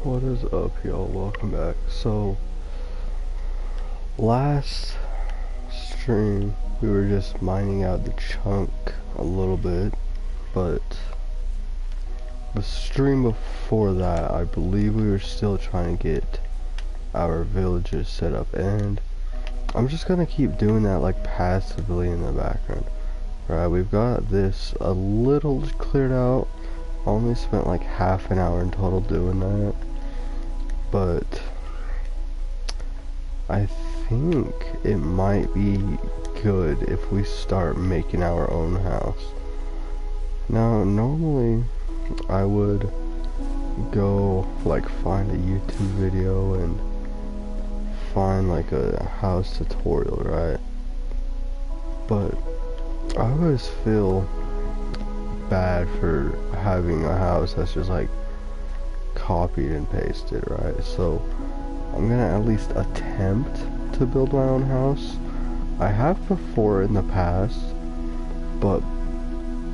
What is up, y'all? Welcome back. So, last stream, we were just mining out the chunk a little bit, but the stream before that, I believe we were still trying to get our villages set up, and I'm just gonna keep doing that like passively in the background. Right, we've got this a little cleared out. I only spent like half an hour in total doing that. But I think it might be good if we start making our own house. Now, normally I would go like find a YouTube video and find like a house tutorial, right? But I always feel bad for having a house that's just like copied and pasted, right? So I'm gonna at least attempt to build my own house. I have before in the past, but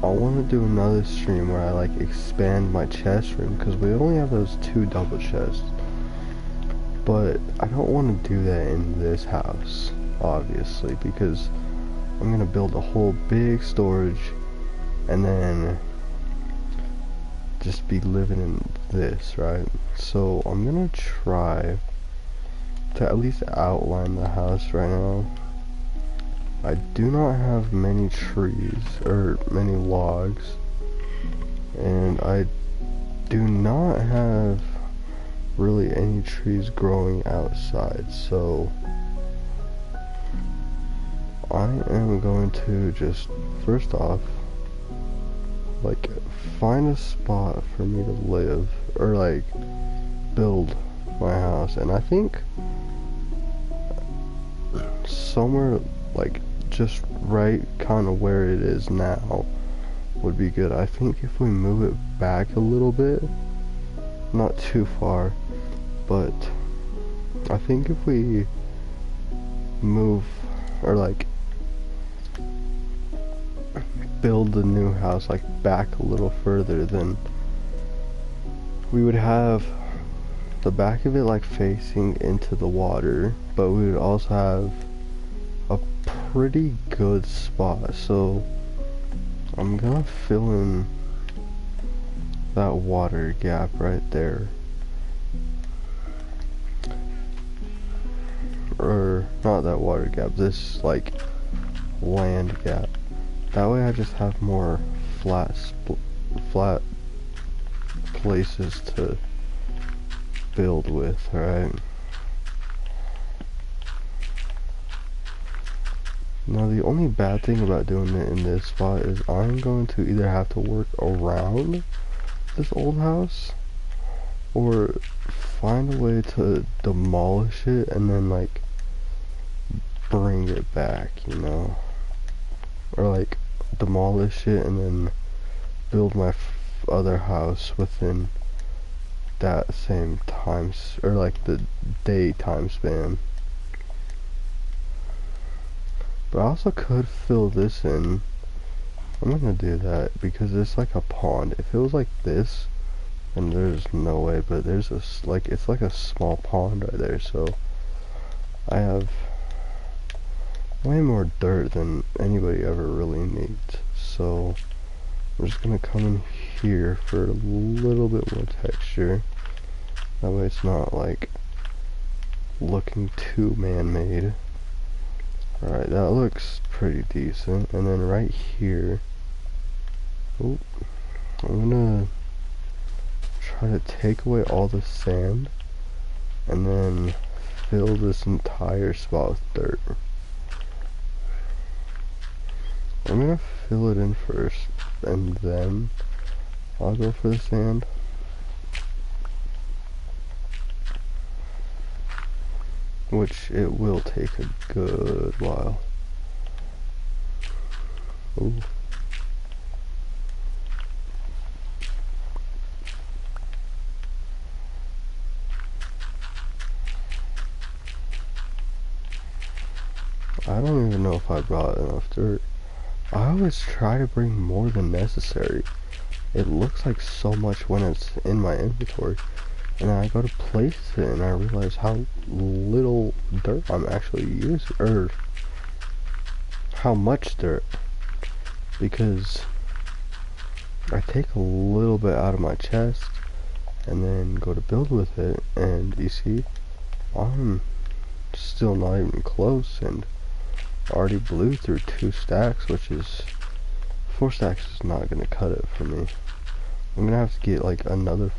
I want to do another stream where I like expand my chest room, because we only have those 2 double chests. But I don't want to do that in this house, obviously, because I'm gonna build a whole big storage and then just be living in this, right? So I'm gonna try to at least outline the house right now. I do not have many trees or many logs, and I do not have really any trees growing outside, so I am going to just first off like find a spot for me to live, or like build my house, and I think somewhere like just right kind of where it is now would be good. I think if we move it back a little bit, not too far, but I think if we move or like build the new house like back a little further, then we would have the back of it like facing into the water, but we would also have a pretty good spot. So I'm gonna fill in that water gap right there, or not that water gap, this like land gap. That way I just have more flat places to build with, right? Now the only bad thing about doing it in this spot is I'm going to either have to work around this old house or find a way to demolish it and then like bring it back, you know? Or like demolish it and then build my other house within that same time, or like the day time span. But I also could fill this in. I'm gonna do that because it's like a pond. If it was like this, then there's no way, but there's a like, it's like a small pond right there, so I have way more dirt than anybody ever really needs. So I'm just gonna come in here for a little bit more texture. That way it's not like looking too man-made. Alright, that looks pretty decent. And then right here, oh, I'm gonna try to take away all the sand and then fill this entire spot with dirt. I'm gonna fill it in first, and then I'll go for the sand. Which it will take a good while. Ooh. I don't even know if I brought enough dirt. I always try to bring more than necessary. It looks like so much when it's in my inventory. And then I go to place it and I realize how little dirt I'm actually using, or how much dirt, because I take a little bit out of my chest and then go to build with it, and you see, I'm still not even close, and already blew through 2 stacks, which is 4 stacks is not gonna cut it for me. I'm gonna have to get like another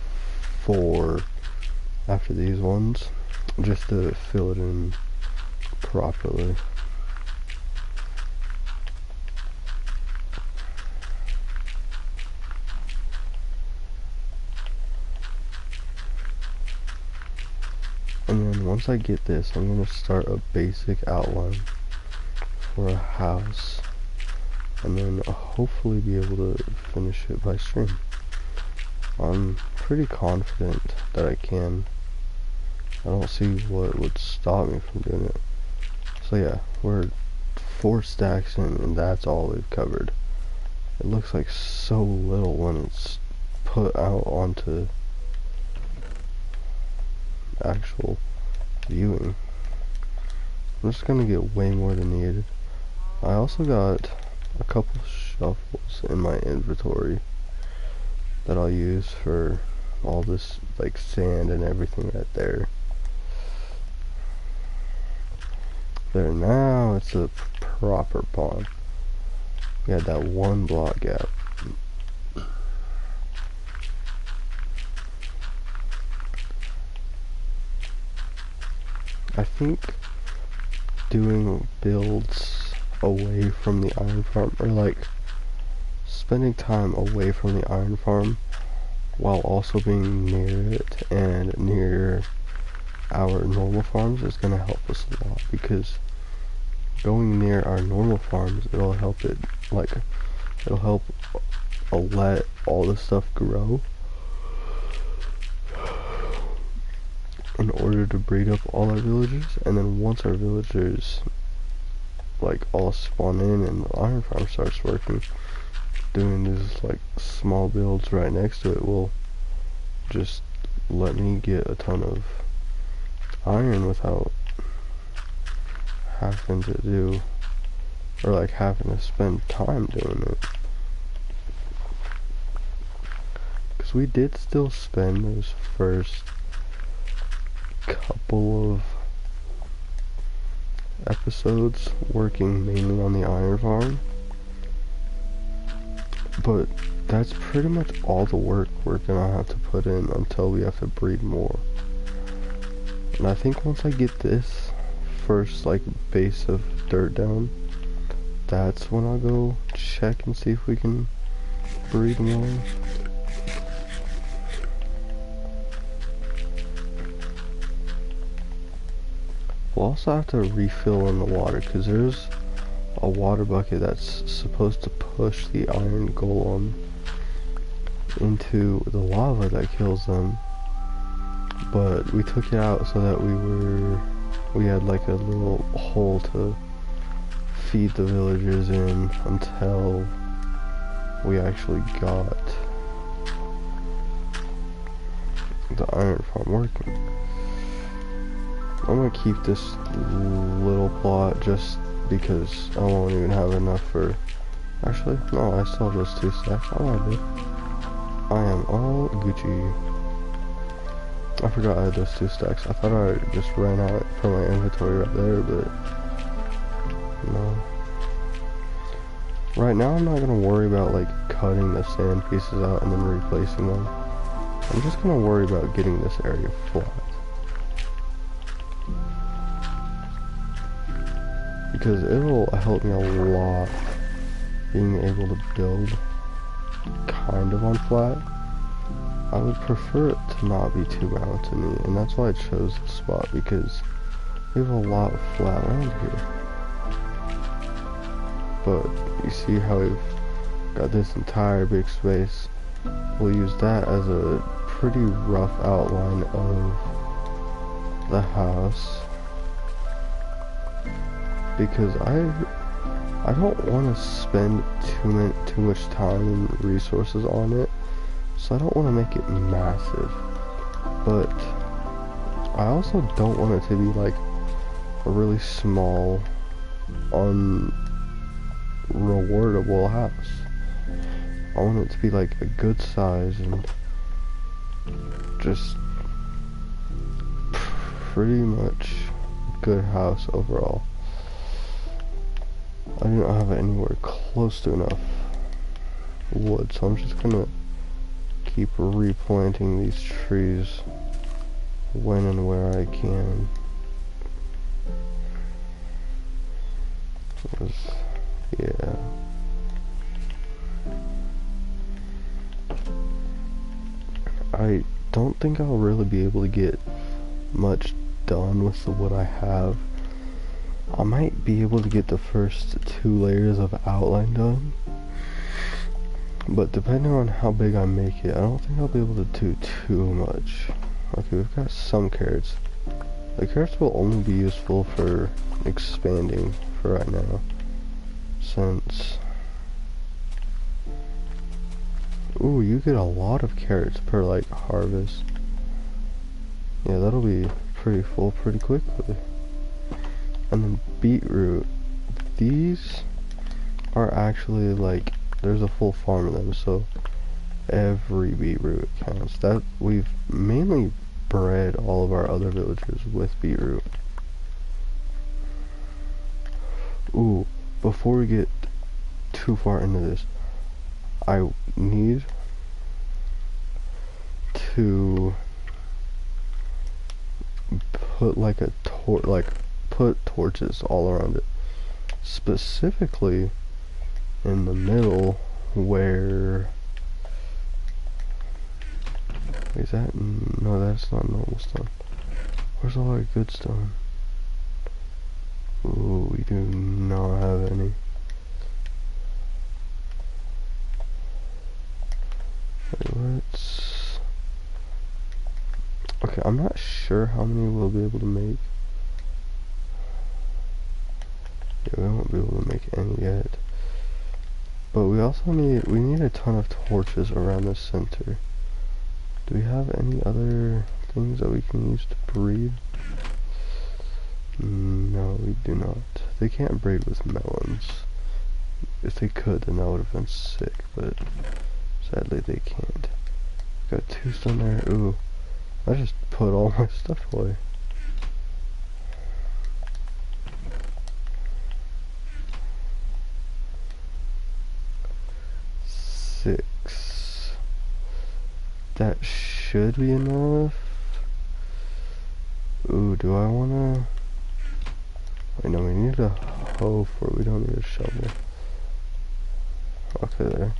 4 after these ones just to fill it in properly. And then once I get this, I'm gonna start a basic outline for a house, and then hopefully be able to finish it by stream. I'm pretty confident that I can. I don't see what would stop me from doing it. So yeah, we're 4 stacks in, and that's all we've covered. It looks like so little when it's put out onto actual viewing. I'm just gonna get way more than needed. I also got a couple shovels in my inventory that I'll use for all this like sand and everything right there. There, now it's a proper pond. We had that 1 block gap. I think doing builds away from the iron farm, or like spending time away from the iron farm while also being near it and near our normal farms, is going to help us a lot, because going near our normal farms, it'll help it, like, it'll help let all this stuff grow in order to breed up all our villagers. And then once our villagers like all spawn in and the iron farm starts working, doing these like small builds right next to it will just let me get a ton of iron without having to do, or like having to spend time doing it. Because we did still spend those first couple of episodes working mainly on the iron farm, but that's pretty much all the work we're gonna have to put in until we have to breed more. And I think once I get this first like base of dirt down, that's when I'll go check and see if we can breed more. We'll also have to refill in the water, because there's a water bucket that's supposed to push the iron golem into the lava that kills them, but we took it out so that we had like a little hole to feed the villagers in until we actually got the iron farm working. I'm gonna keep this little plot just because I won't even have enough for, actually, no, I still have those 2 stacks. I'm all good. I am all Gucci. I forgot I had those 2 stacks. I thought I just ran out from my inventory right there, but no. Right now I'm not gonna worry about like cutting the sand pieces out and then replacing them. I'm just gonna worry about getting this area flat, because it'll help me a lot being able to build kind of on flat. I would prefer it to not be too mountainy, and that's why I chose this spot, because we have a lot of flat land here. But you see how we've got this entire big space. We'll use that as a pretty rough outline of the house, because I don't want to spend too much time and resources on it, so I don't want to make it massive. but I also don't want it to be like a really small, unrewardable house. I want it to be like a good size and just pretty much a good house overall. I do not have anywhere close to enough wood, so I'm just gonna keep replanting these trees when and where I can. 'Cause, yeah. I don't think I'll really be able to get much done with the wood I have. I might be able to get the first 2 layers of outline done, but depending on how big I make it, I don't think I'll be able to do too much. Okay, we've got some carrots. The carrots will only be useful for expanding for right now, since... Ooh, you get a lot of carrots per, like, harvest. Yeah, that'll be pretty full pretty quickly. And then beetroot. These are actually, like, there's a full farm of them, so every beetroot counts. That we've mainly bred all of our other villagers with beetroot. Ooh, before we get too far into this, I need to put like a put torches all around it, specifically in the middle where is that? No, that's not normal stone. Where's all our good stone? Ooh, we do not have any. Let's... Okay, I'm not sure how many we'll be able to make. Yeah, we won't be able to make any yet. But we also need a ton of torches around the center. Do we have any other things that we can use to breed? No, we do not. They can't breed with melons. If they could, then that would have been sick, but sadly they can't. Got 2 stone there. Ooh, I just put all my stuff away. That should be enough. Ooh, do I wanna... Wait, no, we need a hoe for it. We don't need a shovel. Okay, there.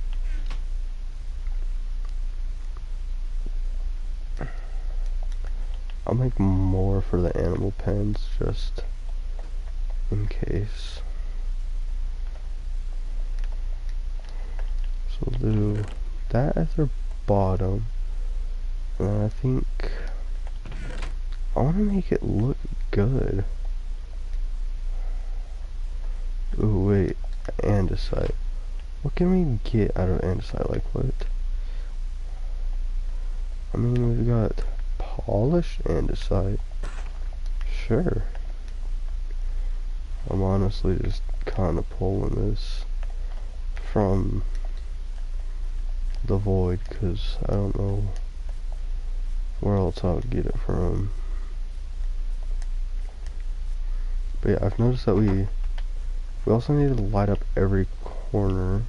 I'll make more for the animal pens, just in case. So we'll do that at their bottom. And I think I want to make it look good. Ooh, wait, andesite. What can we get out of andesite? Like what? I mean, we've got polished andesite. Sure. I'm honestly just kind of pulling this from the void because I don't know where else I would get it from. But yeah, I've noticed that we also need to light up every corner.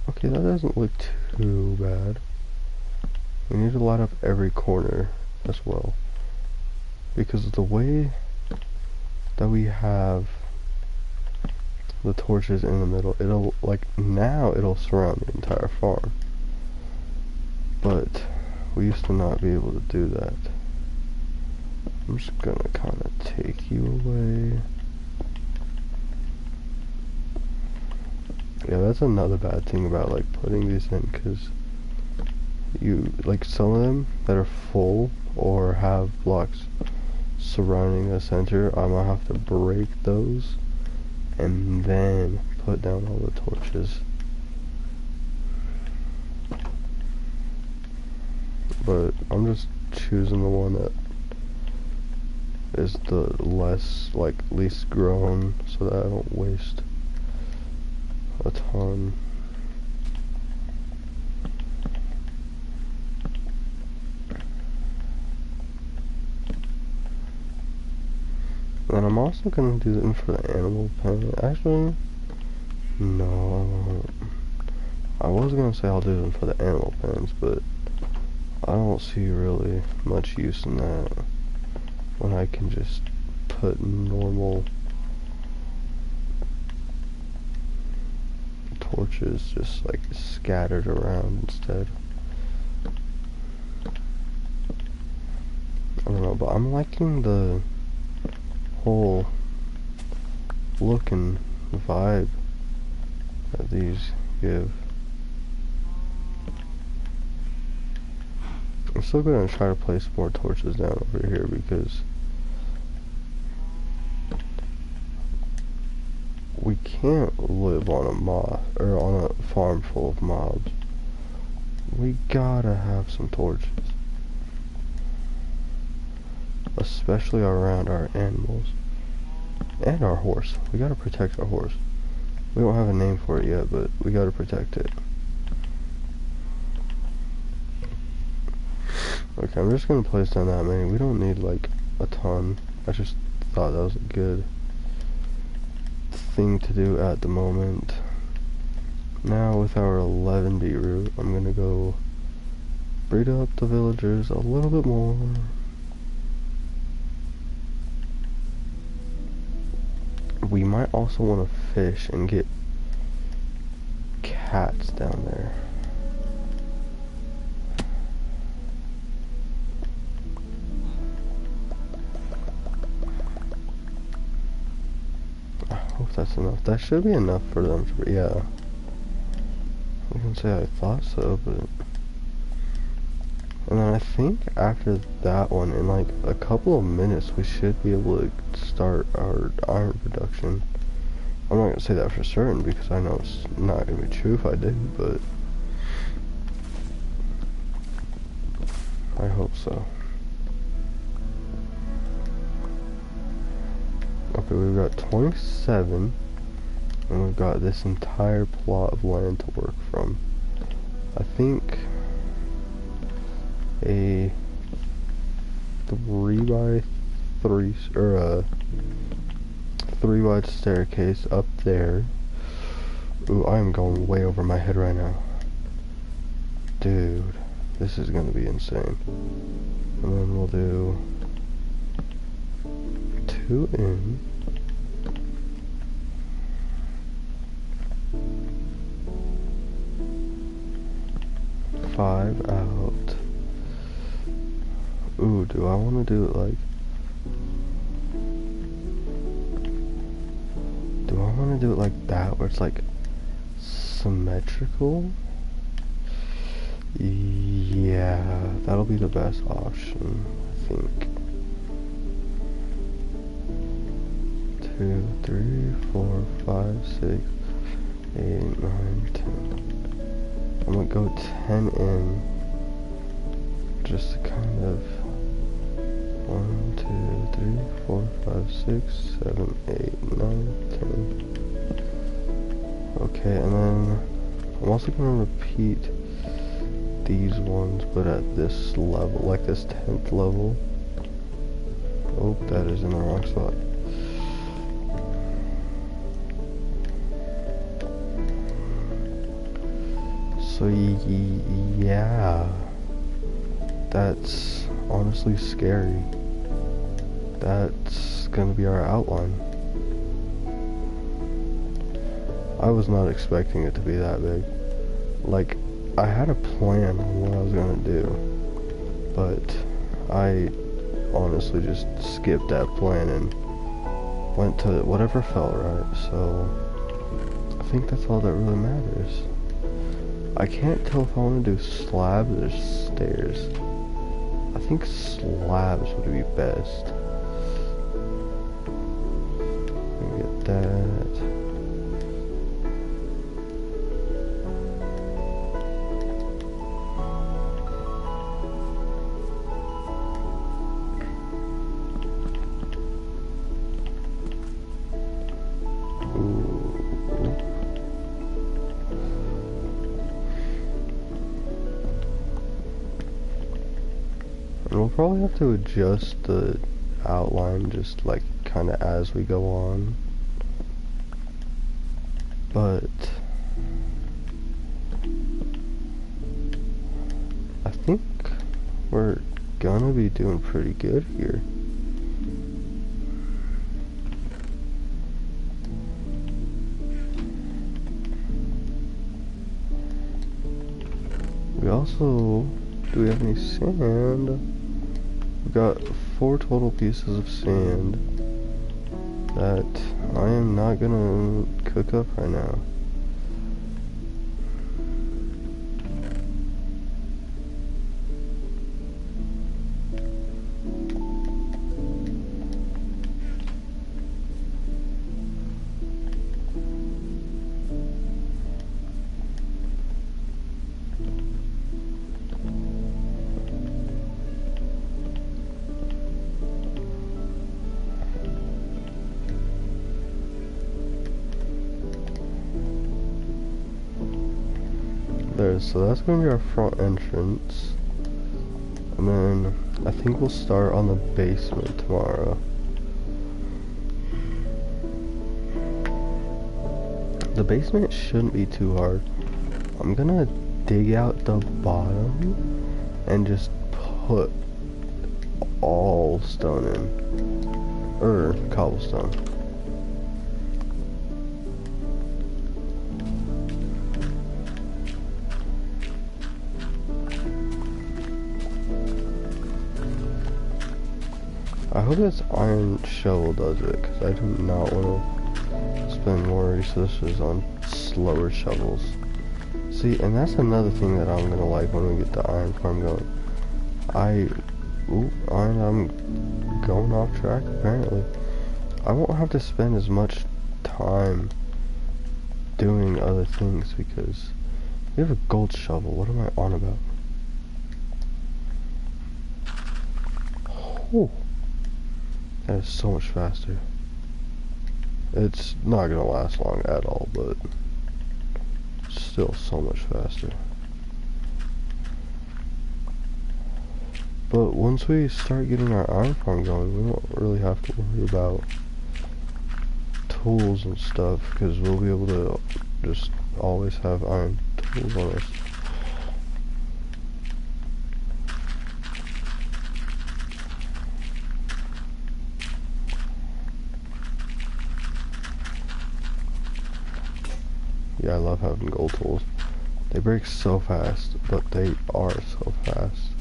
Okay, that doesn't look too bad. We need to light up every corner as well, because the way that we have the torches in the middle, it'll, like, now it'll surround the entire farm. But we used to not be able to do that. I'm just gonna kind of take you away. Yeah, that's another bad thing about, like, putting these in, because you, like, some of them that are full or have blocks surrounding the center, I might have to break those and then put down all the torches. but I'm just choosing the one that is the least grown, so that I don't waste a ton. And I'm also gonna do them for the animal pen. Actually, no, I won't. I was gonna say I'll do them for the animal pens, but I don't see really much use in that when I can just put normal torches just like scattered around instead. I don't know, but I'm liking the whole look and vibe that these give. I'm still gonna try to place more torches down over here because we can't live on on a farm full of mobs. We gotta have some torches, especially around our animals and our horse. We gotta protect our horse. We don't have a name for it yet, but we gotta protect it. Okay, I'm just gonna place down that many. We don't need like a ton. I just thought that was a good thing to do at the moment. Now with our 11 beetroot, I'm gonna go breed up the villagers a little bit more. We might also want to fish and get cats down there. I hope that's enough. That should be enough for them to, yeah. I can say I thought so, but... And then I think after that one, in like a couple of minutes, we should be able to start our iron production. I'm not going to say that for certain because I know it's not going to be true if I did, but I hope so. Okay, we've got 27, and we've got this entire plot of land to work from. I think a 3x3 or a 3 wide staircase up there. Ooh, I am going way over my head right now. Dude, this is gonna be insane. And then we'll do 2 in. Five out. Ooh, do I want to do it like... Do I want to do it like that, where it's like symmetrical? Yeah, that'll be the best option, I think. 2, 3, 4, 5, 6, 8, 9, 10. I'm gonna go 10 in, just to kind of 1, 2, 3, 4, 5, 6, 7, 8, 9, 10. Okay, and then I'm also gonna repeat these ones, but at this level, like this 10th level. Oh, that is in the wrong spot. So yeah, that's honestly scary. That's gonna be our outline. I was not expecting it to be that big. Like, I had a plan on what I was gonna do, but I honestly just skipped that plan and went to whatever felt right. So I think that's all that really matters. I can't tell if I want to do slabs or stairs. I think slabs would be best. Let me get that. probably have to adjust the outline just like kind of as we go on, but I think we're gonna be doing pretty good here. We also, do we have any sand? We got 4 total pieces of sand that I am not gonna cook up right now. There, so that's gonna be our front entrance, and then I think we'll start on the basement tomorrow. The basement shouldn't be too hard. I'm gonna dig out the bottom and just put all stone in, or cobblestone. I hope this iron shovel does it, because I do not want to spend more resources on slower shovels. See, and that's another thing that I'm going to like when we get the iron farm going. I'm going off track apparently. I won't have to spend as much time doing other things because we have a gold shovel. What am I on about? Oh. That is so much faster. It's not gonna last long at all, but still so much faster. But once we start getting our iron farm going, we won't really have to worry about tools and stuff, because we'll be able to just always have iron tools on us. Yeah, I love having gold tools. They break so fast, but they are so fast.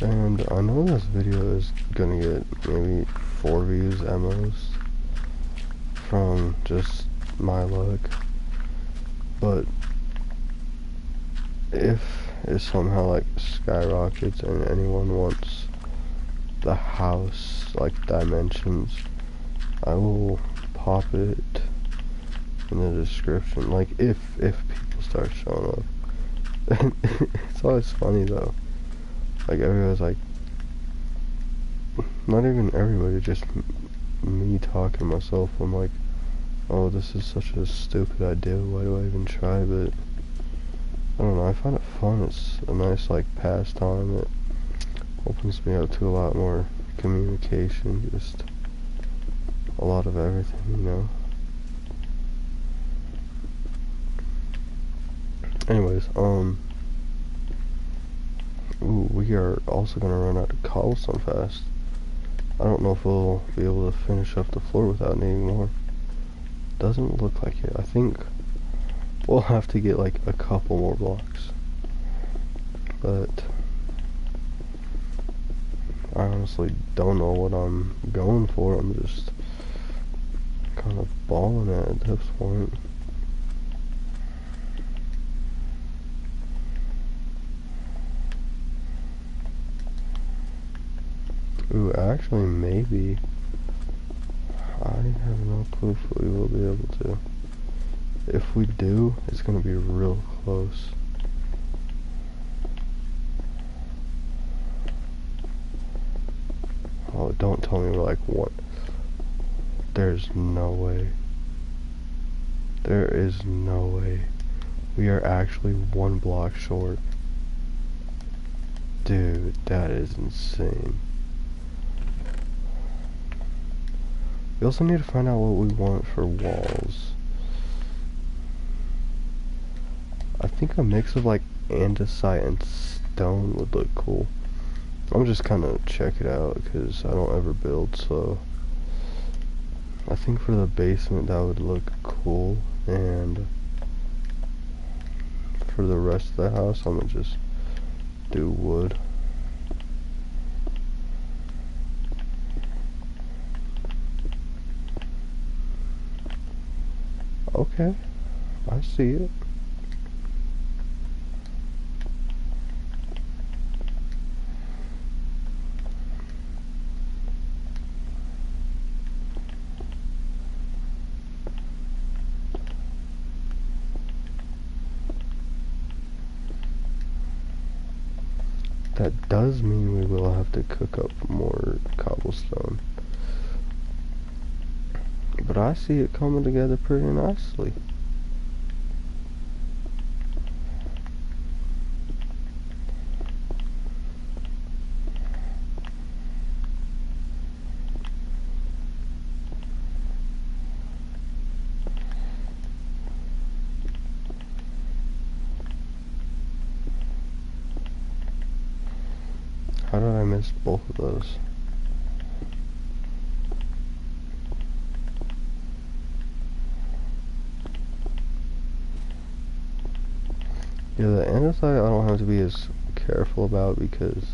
And I know this video is gonna get maybe 4 views at most from just my luck, but if it somehow like skyrockets and anyone wants the house like dimensions, I will pop it in the description, like if people start showing up. It's always funny though, like everybody's like, not even everybody, just me talking to myself. I'm like, oh, this is such a stupid idea, why do I even try? But I don't know, I find it fun. It's a nice like pastime. It opens me up to a lot more communication, just a lot of everything, you know. Anyways, we are also gonna run out of cobblestone fast. I don't know if we'll be able to finish up the floor without needing more. Doesn't look like it. I think we'll have to get like a couple more blocks, but I honestly don't know what I'm going for. I'm just kind of balling at this point. Ooh, actually maybe. I have no clue if we will be able to. If we do, it's gonna be real close. Oh, don't tell me we're like what? There's no way. There is no way We are actually 1 block short. Dude, that is insane. We also need to find out what we want for walls. I think a mix of like andesite and stone would look cool. I'm just kind of check it out because I don't ever build, so I think for the basement that would look cool, and for the rest of the house I'm gonna just do wood. Okay, I see it. That does mean we will have to cook up more cobblestone. But I see it coming together pretty nicely. How did I miss both of those? Yeah, the andesite I don't have to be as careful about because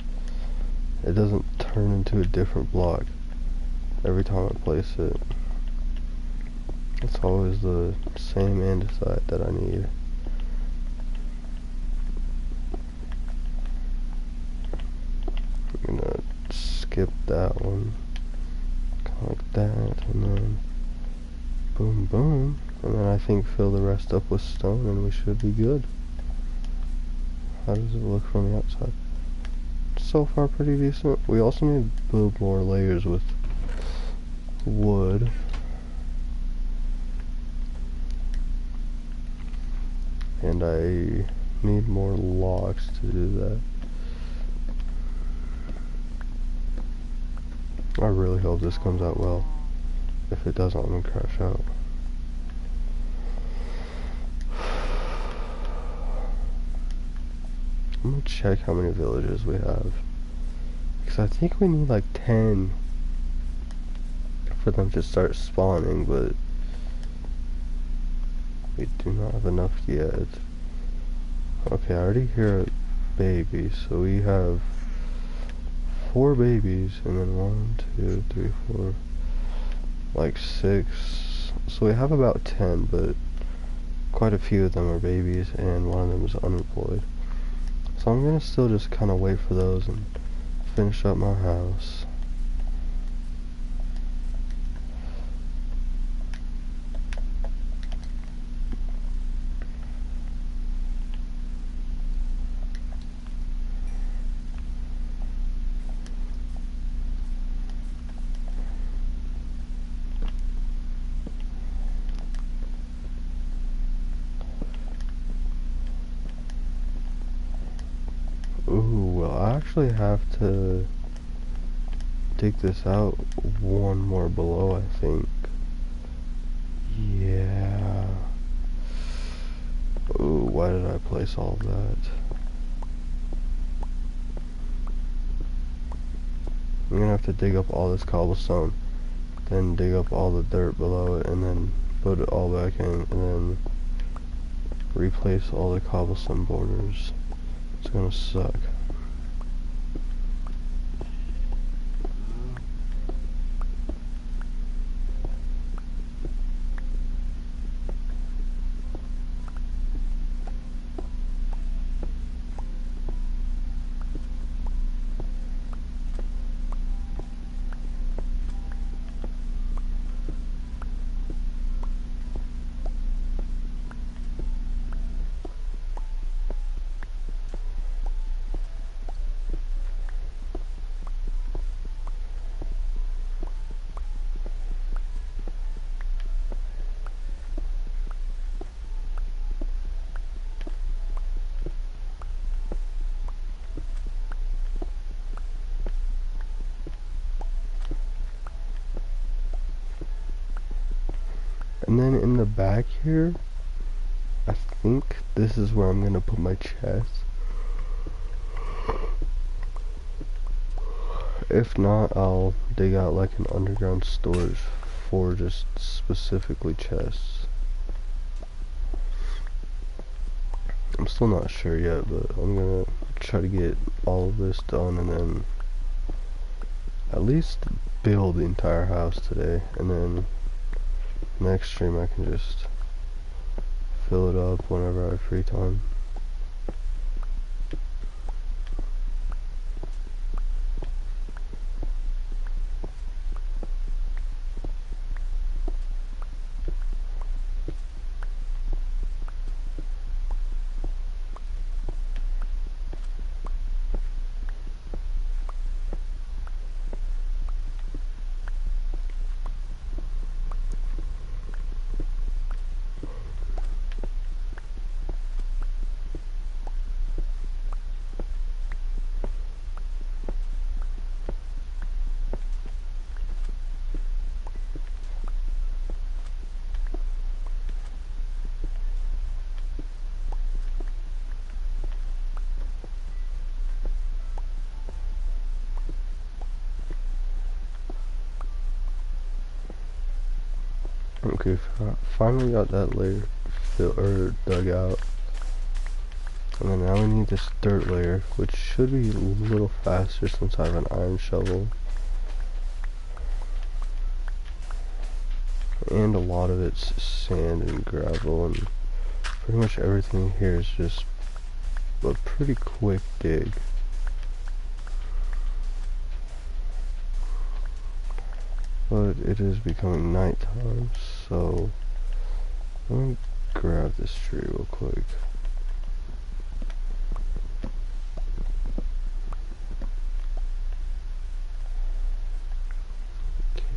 it doesn't turn into a different block every time I place it. It's always the same andesite that I need. I'm gonna skip that one, kind of like that, and then boom boom, and then I think fill the rest up with stone and we should be good. How does it look from the outside? So far pretty decent. We also need to build more layers with wood. And I need more logs to do that. I really hope this comes out well. If it doesn't, I'm gonna crash out. I'm gonna check how many villages we have. Because I think we need like 10 for them to start spawning, but we do not have enough yet. Okay, I already hear a baby, so we have 4 babies, and then 1, 2, 3, 4, like 6. So we have about 10, but quite a few of them are babies, and one of them is unemployed. So I'm gonna still just kind of wait for those and finish up my house. Ooh, well, I actually have to dig this out one more below, I think. Yeah. Ooh, why did I place all of that? I'm gonna have to dig up all this cobblestone, then dig up all the dirt below it, and then put it all back in, and then replace all the cobblestone borders. It's gonna suck. And then in the back here, I think this is where I'm gonna put my chest. If not, I'll dig out like an underground storage for just specifically chests. I'm still not sure yet, but I'm gonna try to get all of this done and then at least build the entire house today, and then next stream I can just fill it up whenever I have free time. Okay, finally got that layer dug out. And then now we need this dirt layer, which should be a little faster since I have an iron shovel. And a lot of it's sand and gravel, and pretty much everything here is just a pretty quick dig. But it is becoming nighttime, so let me grab this tree real quick.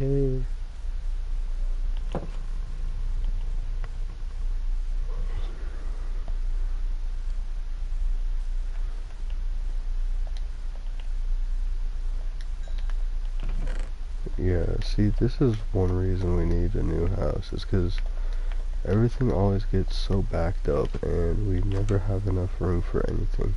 Okay. Yeah, see, this is one reason we need a new house, is because everything always gets so backed up and we never have enough room for anything.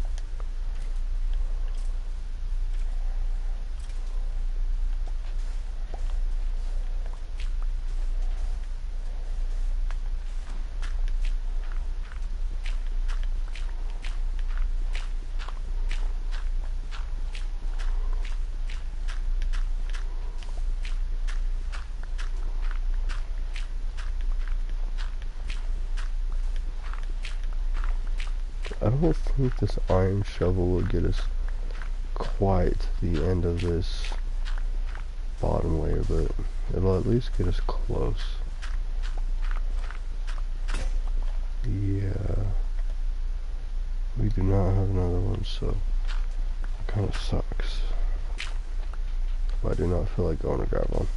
I don't think this iron shovel will get us quite to the end of this bottom layer, but it'll at least get us close. Yeah, we do not have another one, so it kind of sucks. But I do not feel like going to grab one.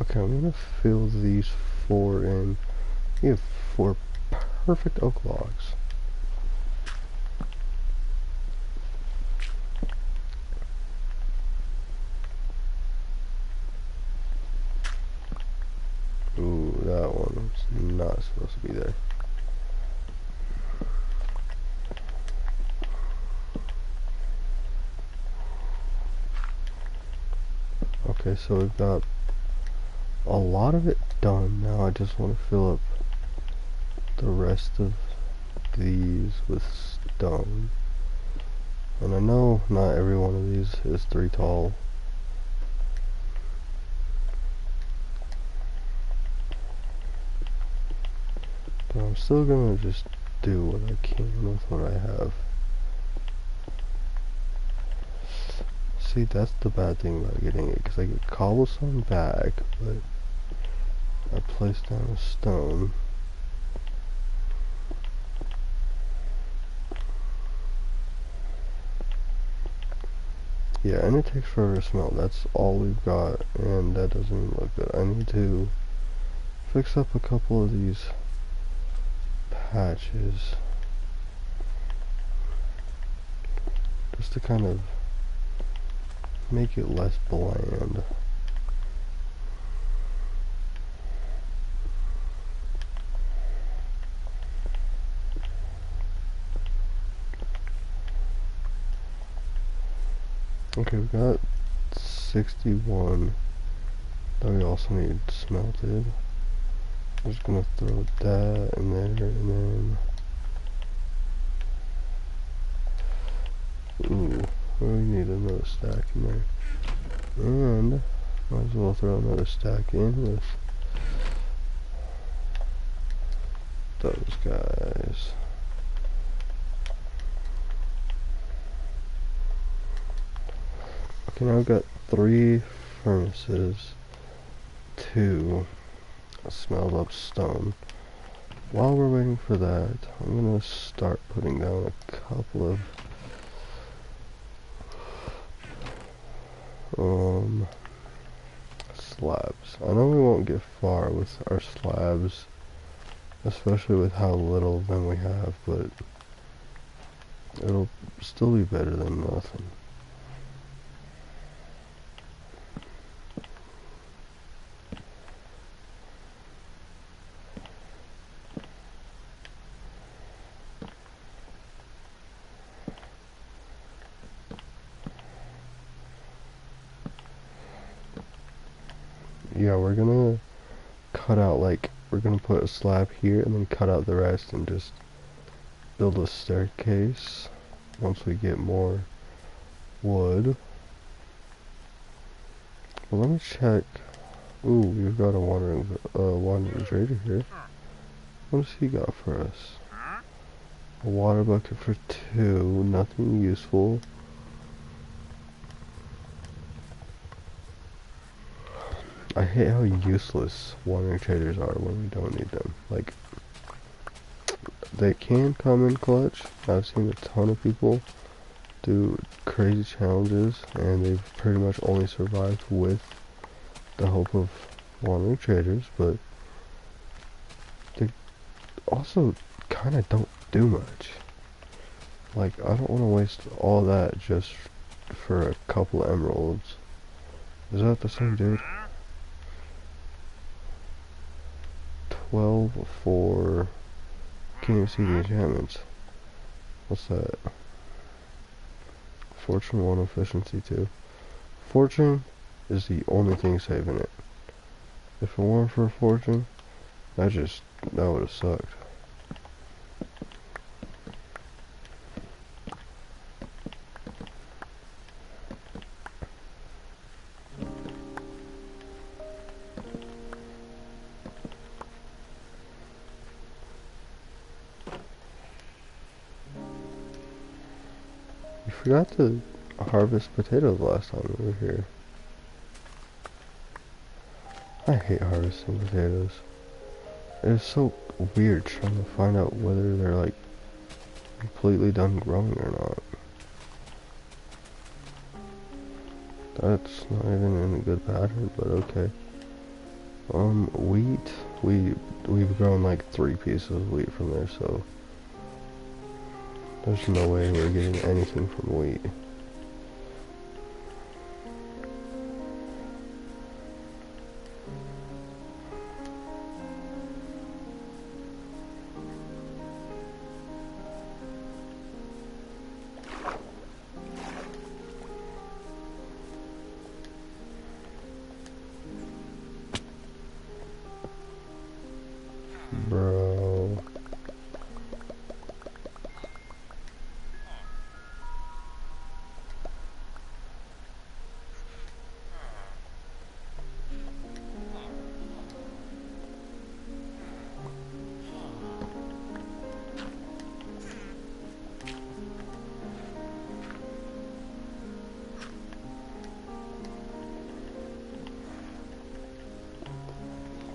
Okay, I'm gonna fill these 4 in. We have 4 perfect oak logs. Ooh, that one's not supposed to be there. Okay, so we've got a lot of it done. Now I just want to fill up the rest of these with stone. And I know not every one of these is 3 tall. But I'm still gonna just do what I can with what I have. See, that's the bad thing about getting it, because I get cobblestone back, but I place down a stone. Yeah, and it takes forever to smelt. That's all we've got, and that doesn't even look good. I need to fix up a couple of these patches, just to kind of make it less bland. Okay, we got 61 that we also need smelted. I'm just gonna throw that in there, and then ooh, we need another stack in there. And might as well throw another stack in with those guys. Okay, now I've got 3 furnaces, 2 smelled up stone. While we're waiting for that, I'm gonna start putting down a couple of slabs. I know we won't get far with our slabs, especially with how little of them we have, but it'll still be better than nothing. Yeah, we're gonna cut out, like, we're gonna put a slab here and then cut out the rest and just build a staircase once we get more wood. Well, let me check. Ooh, we've got a wandering trader here. What does he got for us? A water bucket for 2, nothing useful. I hate how useless wandering traders are when we don't need them. Like, they can come in clutch. I've seen a ton of people do crazy challenges, and they've pretty much only survived with the help of wandering traders, but they also kind of don't do much. Like, I don't want to waste all that just for a couple of emeralds. Is that the same dude? 12 for... Can't even see the enchantments. What's that? Fortune 1, efficiency 2. Fortune is the only thing saving it. If it weren't for fortune, that would have sucked. We forgot to harvest potatoes last time we were here. I hate harvesting potatoes. It is so weird trying to find out whether they're like completely done growing or not. That's not even in a good pattern, but okay. Wheat. We've grown like 3 pieces of wheat from there, so there's no way we're getting anything from wheat.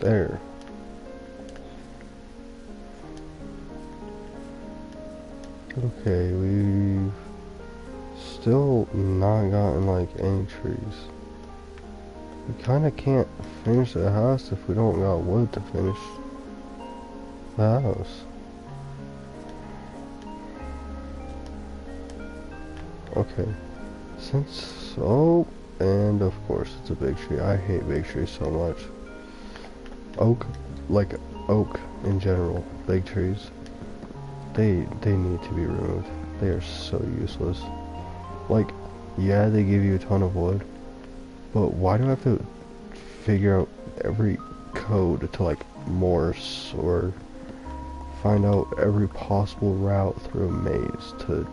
There. Okay, we've still not gotten like any trees. We kinda can't finish the house if we don't got wood to finish the house. Okay, since, oh, and of course it's a big tree. I hate big trees so much. Oak, like oak in general, big trees, they need to be removed. They are so useless. Like, yeah, they give you a ton of wood, but why do I have to figure out every code to like Morse or find out every possible route through a maze to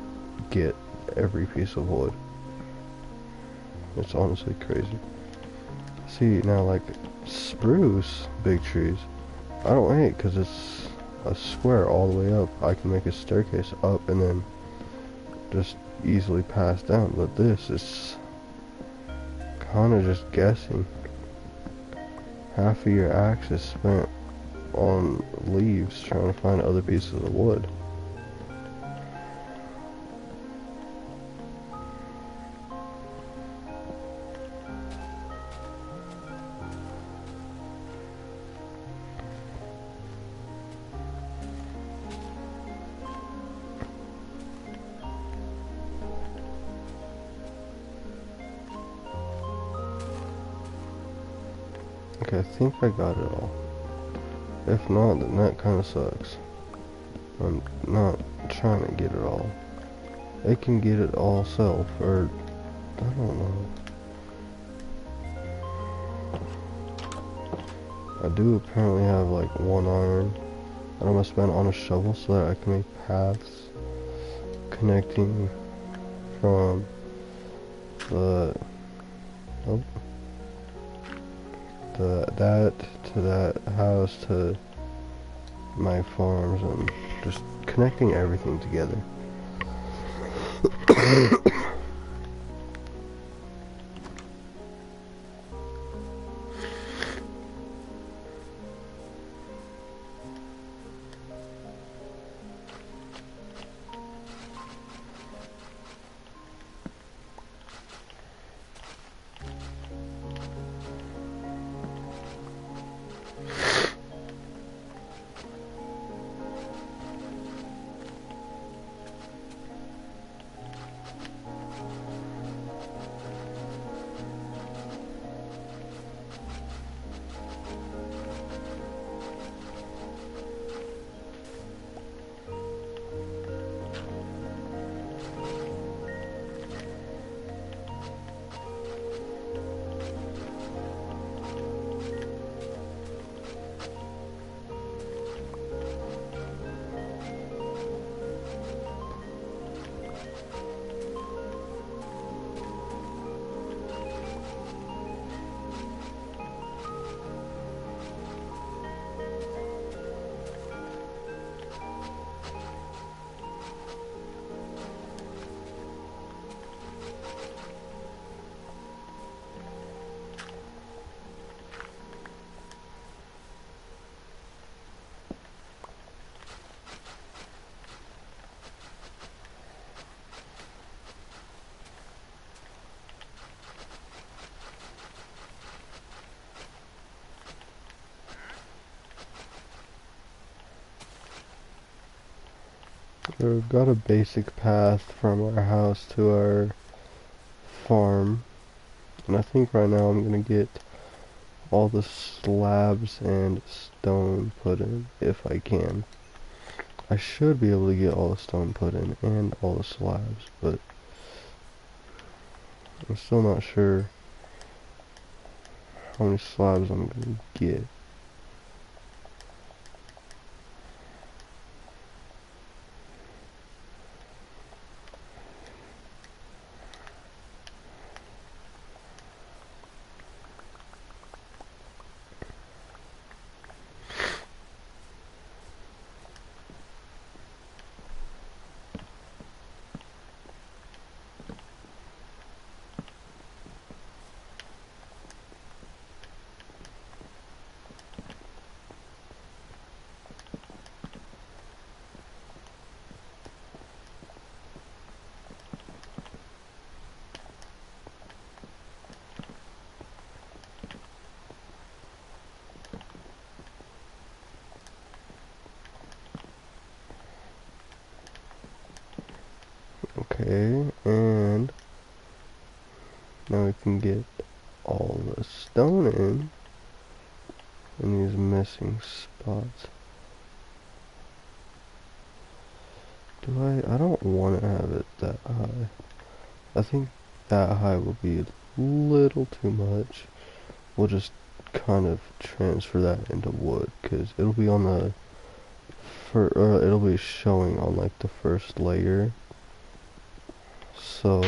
get every piece of wood? It's honestly crazy. See, now like spruce, big trees, I don't hate because it's a square all the way up. I can make a staircase up and then just easily pass down, but this is kind of just guessing. Half of your axe is spent on leaves trying to find other pieces of wood. Okay, I think I got it all. If not, then that kind of sucks. I'm not trying to get it all. It can get it all self, or I don't know. I do apparently have like 1 iron that I'm gonna spend on a shovel so that I can make paths connecting from the that to that house to my farms and just connecting everything together. We've got a basic path from our house to our farm, and I think right now I'm gonna get all the slabs and stone put in if I can. I should be able to get all the stone put in and all the slabs, but I'm still not sure how many slabs I'm gonna get. Okay, and now we can get all the stone in these missing spots. I don't want to have it that high. I think that high will be a little too much. We'll just kind of transfer that into wood, because it'll be on the it'll be showing on like the first layer. So,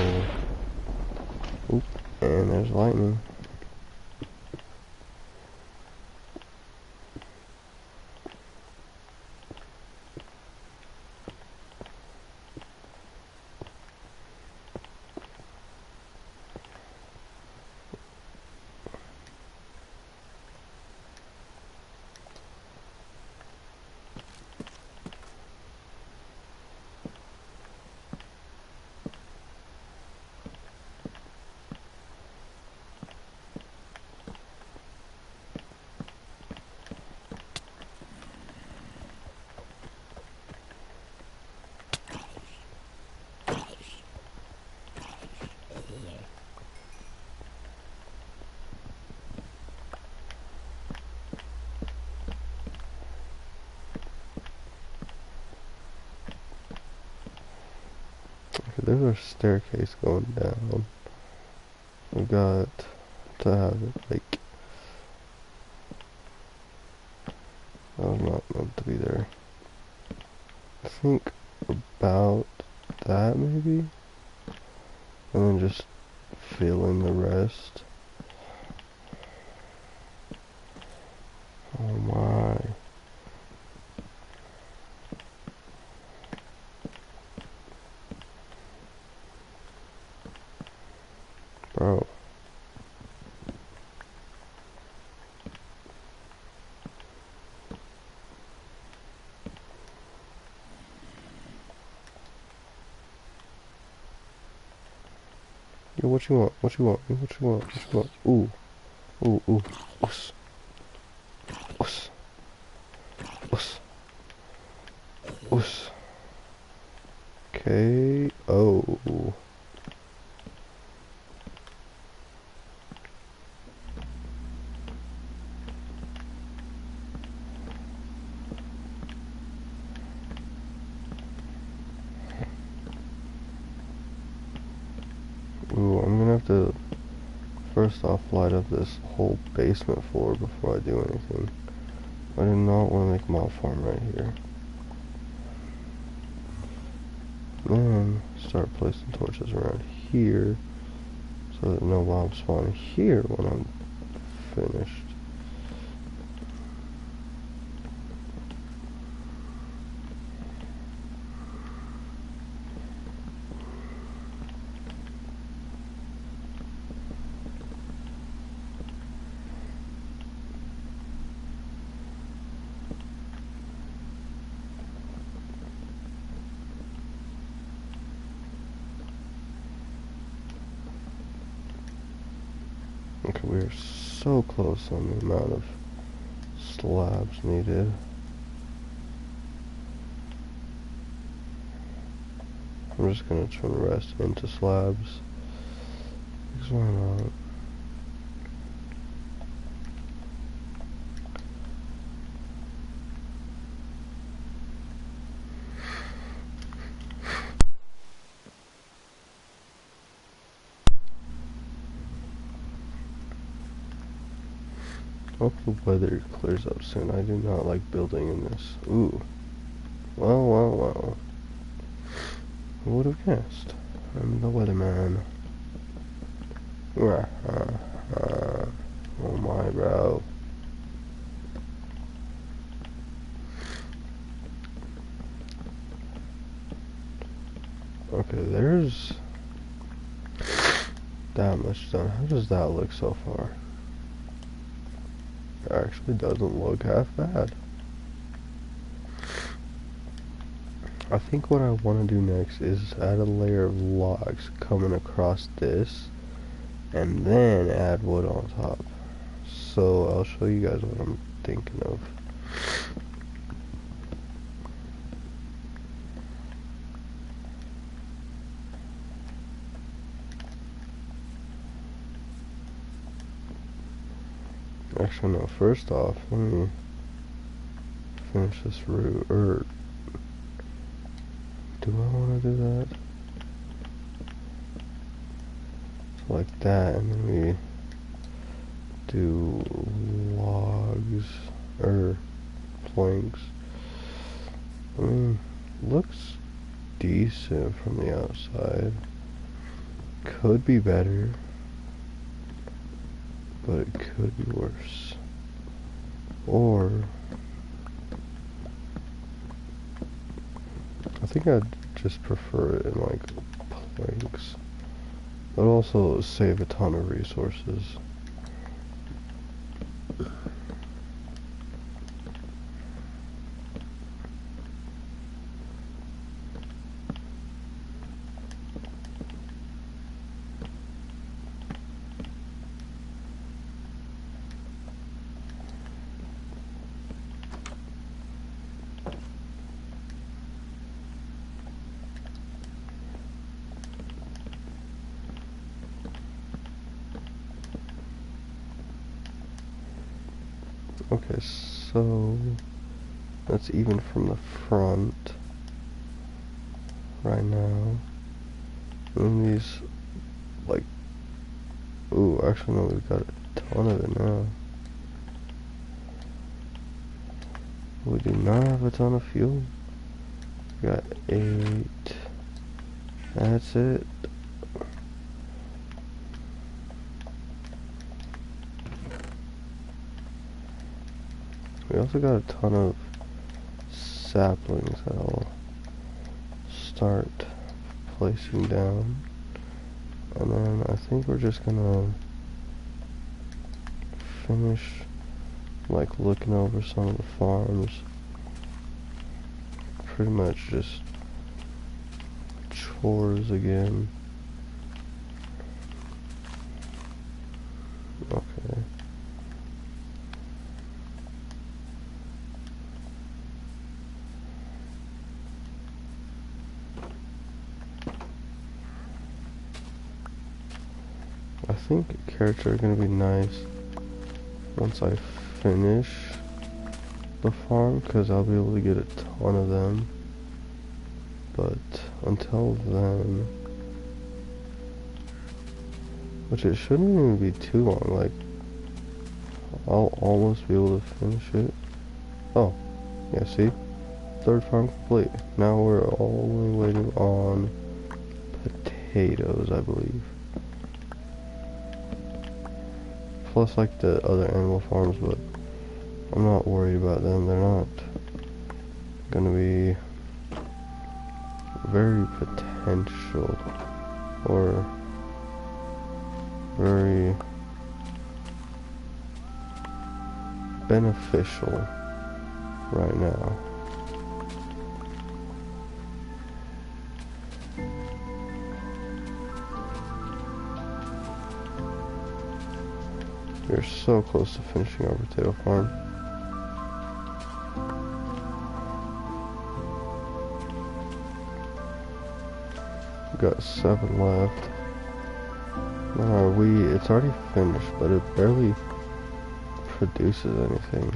oop, and there's lightning. There's a staircase going down. We got to have it like, that was not meant to be there. I think about that maybe, and then just fill in the rest. Oh my. Bro. Yo, what you want? What you want? What you want? What you want? Ooh. Ooh, ooh. Us. Us. Us. Us. Okay. Oh. Ooh, I'm gonna have to first off light up this whole basement floor before I do anything. I do not want to make a mob farm right here. Then start placing torches around here so that no mobs spawn here when I'm finished. Okay, we are so close on the amount of slabs needed. I'm just gonna turn the rest into slabs. Because why not? Hope the weather clears up soon. I do not like building in this. Ooh. Well, well, well. Who would have guessed? I'm the weatherman. Oh my, bro. Okay, there's that much done. How does that look so far? It actually doesn't look half bad. I think what I want to do next is add a layer of logs coming across this, and then add wood on top. So I'll show you guys what I'm thinking of. Actually, no, first off, let me finish this route, or do I want to do that? So like that, and then we do logs, or planks. I mean, looks decent from the outside. Could be better, but it could be worse. Or I think I'd just prefer it in like planks. But also save a ton of resources. Okay, so that's even from the front right now. And these, like, ooh, actually no, we've got a ton of it now. We do not have a ton of fuel. We got 8. That's it. We also got a ton of saplings that I'll start placing down. And then I think we're just gonna finish like looking over some of the farms. Pretty much just chores again. Okay. I think carrots are gonna be nice once I finish the farm, because I'll be able to get a ton of them. But until then, which it shouldn't even be too long, like I'll almost be able to finish it. Oh, yeah, see? 3rd farm complete. Now we're only waiting on potatoes, I believe. Plus like the other animal farms, but I'm not worried about them. They're not gonna be very potential or very beneficial right now. We're so close to finishing our potato farm. We've got 7 left. It's already finished, but it barely produces anything.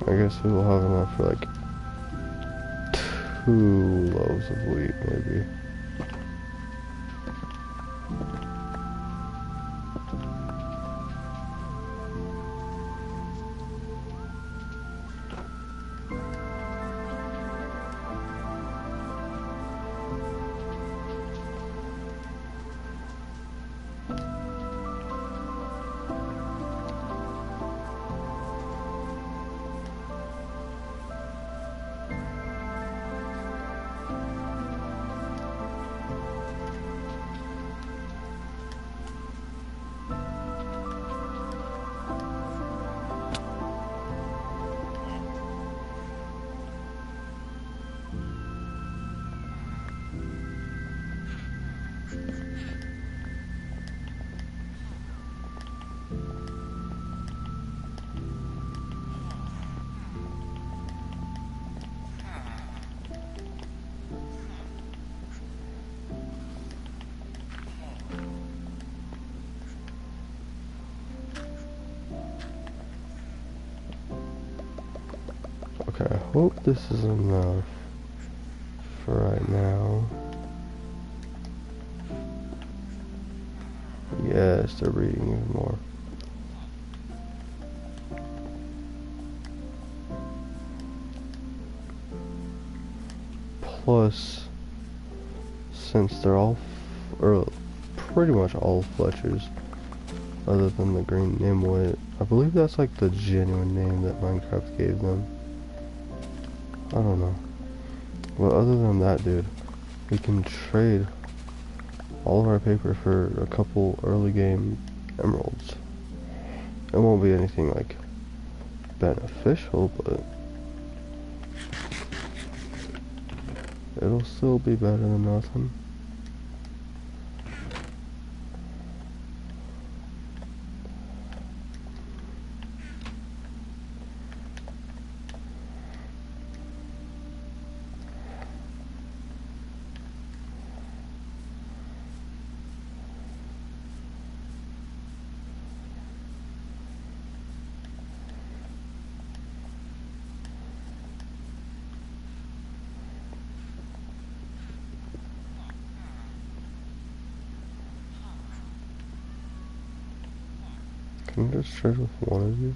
I guess we will have enough for like 2 loaves of wheat, maybe. hope this is enough for right now. Yes, they're breeding even more. Plus, since they're all, or pretty much all Fletchers, other than the green Nimwit, I believe that's like the genuine name that Minecraft gave them. I don't know. But other than that, dude, we can trade all of our paper for a couple early game emeralds. It won't be anything like beneficial, but it'll still be better than nothing. Can I just trade with one of you?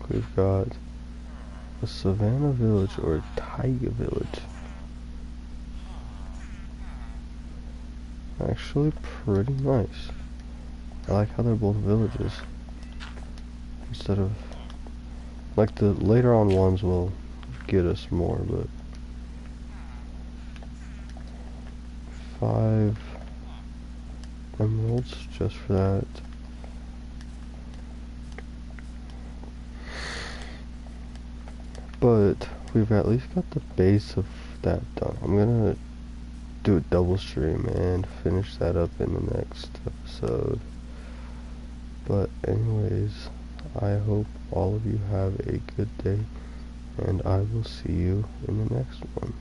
We've got a Savannah Village or a Taiga Village. Actually pretty nice. I like how they're both villages. Instead of, like, the later on ones will get us more, but 5 emeralds just for that. But we've at least got the base of that done. I'm gonna do a double stream and finish that up in the next episode. But anyways, I hope all of you have a good day, and I will see you in the next one.